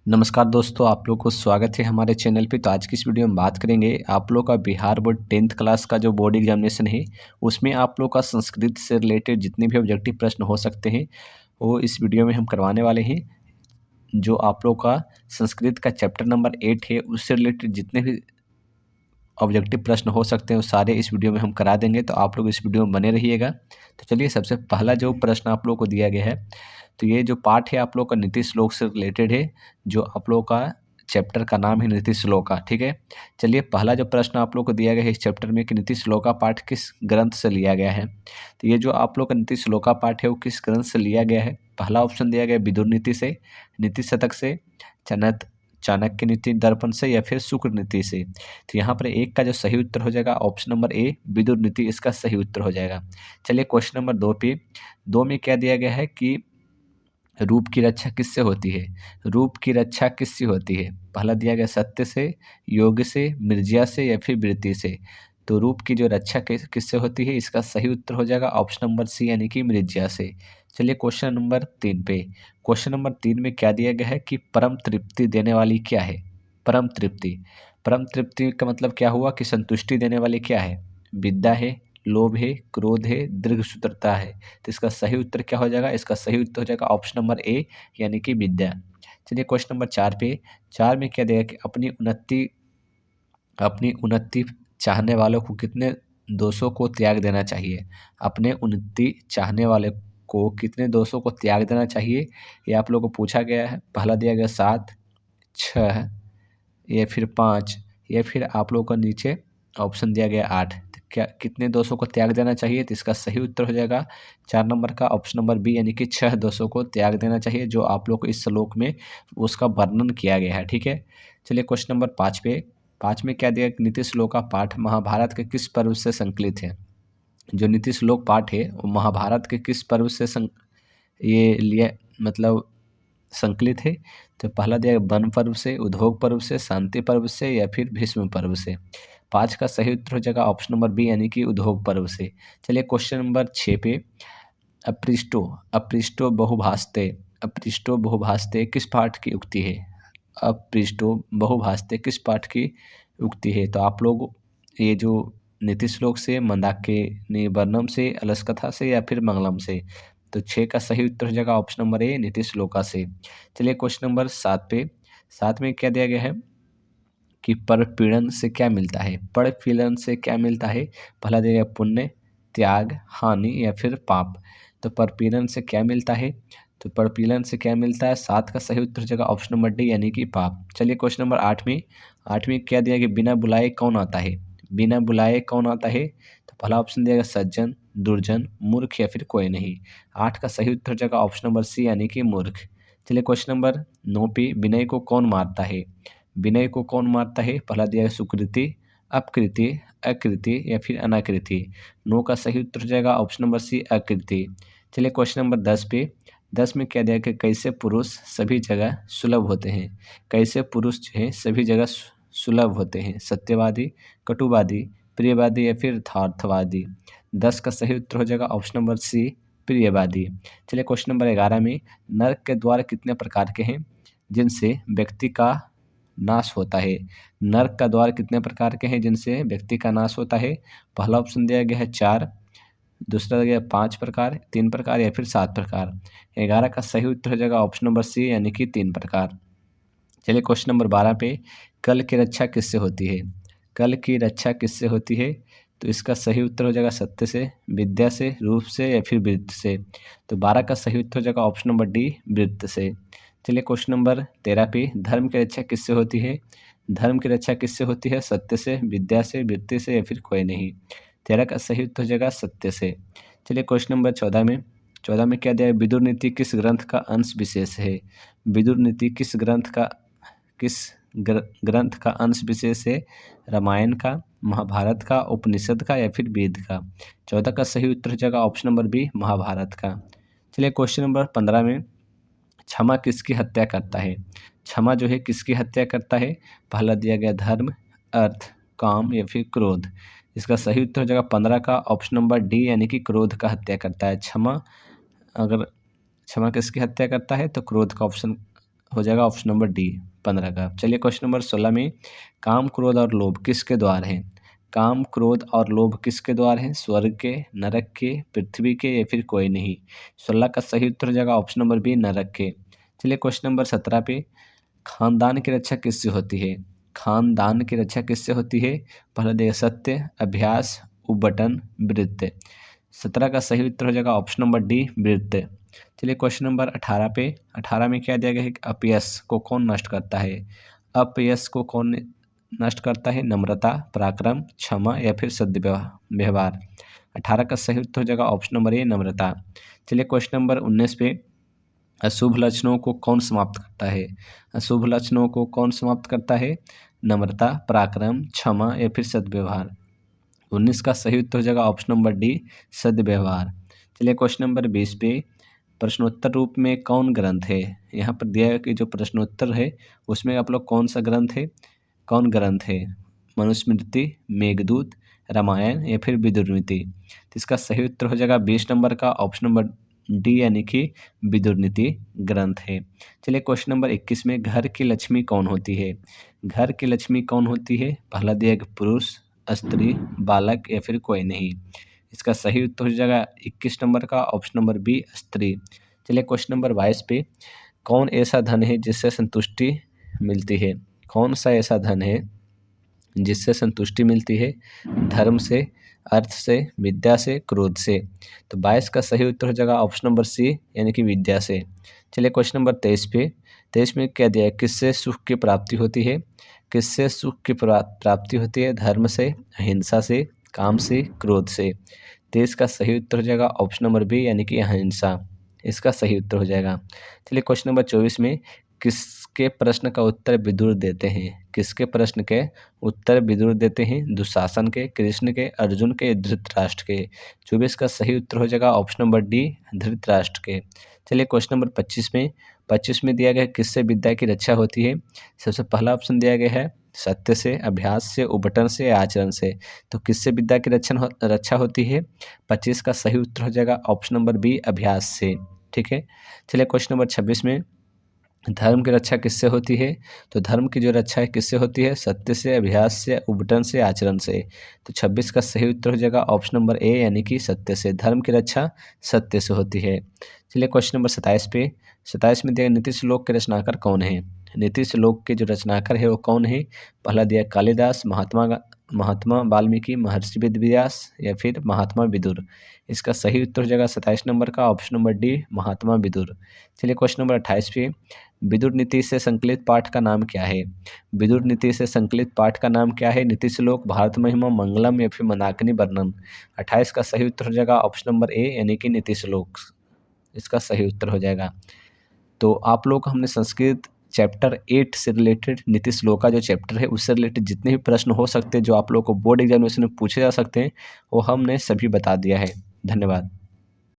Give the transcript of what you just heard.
नमस्कार दोस्तों, आप लोग को स्वागत है हमारे चैनल पे। तो आज की इस वीडियो में बात करेंगे आप लोग का बिहार बोर्ड 10th क्लास का जो बोर्ड एग्जामिनेशन है, उसमें आप लोग का संस्कृत से रिलेटेड जितने भी ऑब्जेक्टिव प्रश्न हो सकते हैं वो इस वीडियो में हम करवाने वाले हैं। जो आप लोग का संस्कृत का चैप्टर नंबर 8 है, उससे रिलेटेड जितने भी ऑब्जेक्टिव प्रश्न हो सकते हैं वो सारे इस वीडियो में हम करा देंगे, तो आप लोग इस वीडियो में बने रहिएगा। तो चलिए, सबसे पहला जो प्रश्न आप लोग को दिया गया है, तो ये जो पार्ट है आप लोग का नीति श्लोक से रिलेटेड है। जो आप लोग का चैप्टर का नाम है नीति श्लोका, ठीक है। चलिए, पहला जो प्रश्न आप लोग को दिया गया है इस चैप्टर में कि नीति श्लोका पाठ किस ग्रंथ से लिया गया है। तो ये जो आप लोग का नीति श्लोका पाठ है वो किस ग्रंथ से लिया गया है। पहला ऑप्शन दिया गया है विदुर नीति से, नीति शतक से, चाणक्य नीति दर्पण से, या फिर शुक्र नीति से। तो यहाँ पर एक का जो सही उत्तर हो जाएगा ऑप्शन नंबर ए, विदुर नीति, इसका सही उत्तर हो जाएगा। चलिए, क्वेश्चन नंबर 2 पे, 2 में क्या दिया गया है कि रूप की रक्षा किससे होती है। रूप की रक्षा किससे होती है। पहला दिया गया सत्य से, योग से, मिर्जिया से, या फिर वृत्ति से। तो रूप की जो रक्षा किससे होती है, इसका सही उत्तर हो जाएगा ऑप्शन नंबर सी, यानी कि मिर्जिया से। चलिए, क्वेश्चन नंबर 3 पे, क्वेश्चन नंबर 3 में क्या दिया गया है कि परम तृप्ति देने वाली क्या है। परम तृप्ति, परम तृप्ति का मतलब क्या हुआ कि संतुष्टि देने वाली क्या है। विद्या है, लोभ है, क्रोध है, दीर्घसूत्रता है। तो इसका सही उत्तर क्या हो जाएगा, इसका सही उत्तर हो जाएगा ऑप्शन नंबर ए, यानी कि विद्या। चलिए, क्वेश्चन नंबर 4 पे, 4 में क्या देगा कि अपनी उन्नति चाहने वालों को कितने दोषों को त्याग देना चाहिए। अपने उन्नति चाहने वाले को कितने दोषों को त्याग देना चाहिए, ये आप लोगों को पूछा गया है। पहला दिया गया 7, 6, या फिर 5, या फिर आप लोगों को नीचे ऑप्शन दिया गया 8। तो क्या कितने दोषों को त्याग देना चाहिए, तो इसका सही उत्तर हो जाएगा 4 नंबर का ऑप्शन नंबर बी, यानी कि 6 दोषों को त्याग देना चाहिए, जो आप लोग को इस श्लोक में उसका वर्णन किया गया है, ठीक है। चलिए, क्वेश्चन नंबर 5 पे, 5 में क्या दिया, नीति श्लोक का पाठ महाभारत के किस पर्व से संकलित है। जो नीति श्लोक पाठ है वो महाभारत के किस पर्व से ये लिए मतलब संकलित है। तो पहला दिया गया वन पर्व से, उद्योग पर्व से, शांति पर्व से, या फिर भीष्म पर्व से। 5 का सही उत्तर हो जाएगा ऑप्शन नंबर बी, यानी कि उद्योग पर्व से। चलिए, क्वेश्चन नंबर 6 पे, अपृष्टो बहुभास्ते, अपृष्टो बहुभास्ते किस पाठ की उक्ति है। अपृष्टो बहुभास्ते किस पाठ की उक्ति है। तो आप लोग ये जो नीति श्लोक से, मंदाकिनी वर्णम से, अलसकथा से, या फिर मंगलम से। तो 6 का सही उत्तर हो जाएगा ऑप्शन नंबर ए, नीति श्लोका से। चलिए, क्वेश्चन नंबर 7 पे, 7 में क्या दिया गया है कि परपीड़न से क्या मिलता है। परपीड़न से क्या मिलता है। पहला दिया गया पुण्य, त्याग, हानि, या फिर पाप। तो परपीड़न से क्या मिलता है, तो परपीड़न से क्या मिलता है। 7 का सही उत्तर हो जाएगा ऑप्शन नंबर डी, यानी कि पाप। चलिए, क्वेश्चन नंबर 8 में, 8 में क्या दिया गया बिना बुलाए कौन आता है। बिना बुलाए कौन आता है। तो पहला ऑप्शन दिया गया सज्जन, दुर्जन, मूर्ख, या फिर कोई नहीं। 8 का सही उत्तर हो जाएगा ऑप्शन नंबर सी, यानी कि मूर्ख। चलिए, क्वेश्चन नंबर 9 पे, विनय को कौन मारता है। विनय को कौन मारता है। पहला दिया है सुकृति, अपकृति, अकृति, या फिर अनाकृति। 9 का सही उत्तर हो जाएगा ऑप्शन नंबर सी, अकृति। चलिए, क्वेश्चन नंबर 10 पे, 10 में क्या दिया कि कैसे पुरुष सभी जगह सुलभ होते हैं। कैसे पुरुष जो है सभी जगह सुलभ होते हैं। सत्यवादी, कटुवादी, प्रियवादी, या फिर यथार्थवादी। 10 का सही उत्तर हो जाएगा ऑप्शन नंबर सी, प्रियवादी। चलिए, क्वेश्चन नंबर 11 में, नरक के द्वार कितने प्रकार के हैं जिनसे व्यक्ति का नाश होता है। नरक का द्वार कितने प्रकार के हैं जिनसे व्यक्ति का नाश होता है। पहला ऑप्शन दिया गया है 4, दूसरा दिया गया 5 प्रकार, 3 प्रकार, या फिर 7 प्रकार। 11 का सही उत्तर हो जाएगा ऑप्शन नंबर सी, यानी कि 3 प्रकार। चलिए, क्वेश्चन नंबर 12 पे, कल की रक्षा किससे होती है। कल की रक्षा किससे होती है। तो इसका सही उत्तर हो जाएगा सत्य से, विद्या से, रूप से, या फिर वृत्त से। तो 12 का सही उत्तर हो जाएगा ऑप्शन नंबर डी, वृत्त से। चलिए, क्वेश्चन नंबर 13 पे, धर्म की रक्षा किससे होती है। धर्म की रक्षा किससे होती है। सत्य से, विद्या से, वृत्ति से, या फिर कोई नहीं। 13 का सही उत्तर हो जाएगा सत्य से। चलिए, क्वेश्चन नंबर 14 में, 14 में क्या दिया है, विदुर नीति किस ग्रंथ का अंश विशेष है। विदुर नीति किस ग्रंथ का अंश विशेष है। रामायण का, महाभारत का, उपनिषद का, या फिर वेद का। 14 का सही उत्तर हो जाएगा ऑप्शन नंबर बी, महाभारत का। चलिए, क्वेश्चन नंबर 15 में, क्षमा किसकी हत्या करता है। क्षमा जो है किसकी हत्या करता है। पहला दिया गया धर्म, अर्थ, काम, या फिर क्रोध। इसका सही उत्तर हो जाएगा 15 का ऑप्शन नंबर डी, यानी कि क्रोध का हत्या करता है। क्षमा, अगर क्षमा किसकी हत्या करता है तो क्रोध का ऑप्शन हो जाएगा ऑप्शन नंबर डी 15 का। चलिए क्वेश्चन नंबर 16 में काम, क्रोध और लोभ किसके द्वार हैं? काम, क्रोध और लोभ किसके द्वार हैं? स्वर्ग के, नरक के, पृथ्वी के या फिर कोई नहीं। 16 का सही उत्तर हो जाएगा ऑप्शन नंबर बी नरक के। चलिए क्वेश्चन नंबर 17 पे खानदान की रक्षा किससे होती है? खानदान की रक्षा किससे होती है? पहला देखिए सत्य, अभ्यास, उबटन, वृत्त। 17 का सही उत्तर हो जाएगा ऑप्शन नंबर डी वृत्त। चलिए क्वेश्चन नंबर 18 पे 18 में क्या दिया गया है कि अपयश को कौन नष्ट करता है? अपयश को कौन नष्ट करता है? नम्रता, पराक्रम, क्षमा या फिर व्यवहार। 18 का सही उत्तर हो जाएगा ऑप्शन नंबर ए नम्रता। चलिए क्वेश्चन नंबर 19 पे अशुभ लक्षणों को कौन समाप्त करता है? अशुभ लक्षणों को कौन समाप्त करता है? नम्रता, पराक्रम, क्षमा या फिर सद्व्यवहार। 19 का सही उत्तर हो जाएगा ऑप्शन नंबर डी सद्व्यवहार। चलिए क्वेश्चन नंबर 20 पे प्रश्नोत्तर रूप में कौन ग्रंथ है? यहाँ पर दिया है कि जो प्रश्नोत्तर है उसमें आप लोग कौन सा ग्रंथ है, कौन ग्रंथ है? मनुस्मृति, मेघदूत, रामायण या फिर विदुरनीति। तो इसका सही उत्तर हो जाएगा 20 नंबर का ऑप्शन नंबर डी यानी कि विदुरनीति ग्रंथ है। चलिए क्वेश्चन नंबर 21 में घर की लक्ष्मी कौन होती है? घर की लक्ष्मी कौन होती है? पहला दिया गया पुरुष, स्त्री, बालक या फिर कोई नहीं। इसका सही उत्तर हो जाएगा 21 नंबर का ऑप्शन नंबर बी स्त्री। चलिए क्वेश्चन नंबर 22 पे कौन ऐसा धन है जिससे संतुष्टि मिलती है? कौन सा ऐसा धन है जिससे संतुष्टि मिलती है? धर्म से, अर्थ से, विद्या से, क्रोध से। तो 22 का सही उत्तर हो जाएगा ऑप्शन नंबर सी यानी कि विद्या से। चलिए क्वेश्चन नंबर 23 पे 23 में क्या दिया है? किससे सुख की प्राप्ति होती है? किससे सुख की प्राप्ति होती है? धर्म से, अहिंसा से, काम से, क्रोध से। 23 का सही उत्तर हो जाएगा ऑप्शन नंबर बी यानी कि अहिंसा। इसका सही उत्तर हो जाएगा। चलिए क्वेश्चन नंबर 24 में किसके प्रश्न का उत्तर विदुर देते हैं? किसके प्रश्न के उत्तर विदुर देते हैं? दुशासन के, कृष्ण के, अर्जुन के, धृतराष्ट्र के। 24 का सही उत्तर हो जाएगा ऑप्शन नंबर डी धृतराष्ट्र के। चलिए क्वेश्चन नंबर 25 में दिया गया है किससे विद्या की रक्षा होती है? सबसे पहला ऑप्शन दिया गया है सत्य से, अभ्यास से, उबटन से, आचरण से। तो किससे विद्या की रक्षा होती है? 25 का सही उत्तर हो जाएगा ऑप्शन नंबर बी अभ्यास से। ठीक है। चलिए क्वेश्चन नंबर 26 में धर्म की रक्षा किससे होती है? तो धर्म की जो रक्षा है किससे होती है? सत्य से, अभ्यास से, उबटन से, आचरण से। तो 26 का सही उत्तर हो जाएगा ऑप्शन नंबर ए यानी कि सत्य से। धर्म की रक्षा सत्य से होती है। चलिए क्वेश्चन नंबर 27 पे 27 में दिया नीति श्लोक के रचनाकार कौन है? नीति श्लोक के जो रचनाकार है वो कौन है? पहला दिया कालिदास, महात्मा वाल्मीकि, महर्षि वेदव्यास या फिर महात्मा विदुर। इसका सही उत्तर हो जाएगा 27 नंबर का ऑप्शन नंबर डी महात्मा विदुर। चलिए क्वेश्चन नंबर 28 पे विदुर नीति से संकलित पाठ का नाम क्या है? विदुर नीति से संकलित पाठ का नाम क्या है? नीति श्लोक, भारत महिमा, मंगलम या फिर मंदाकिनी वर्णन। 28 का सही उत्तर हो जाएगा ऑप्शन नंबर ए यानी कि नीति श्लोक। इसका सही उत्तर हो जाएगा। तो आप लोग को हमने संस्कृत चैप्टर 8 से रिलेटेड नीति श्लोक का जो चैप्टर है उससे रिलेटेड जितने भी प्रश्न हो सकते हैं जो आप लोग को बोर्ड एग्जामिनेशन में पूछे जा सकते हैं वो हमने सभी बता दिया है। धन्यवाद।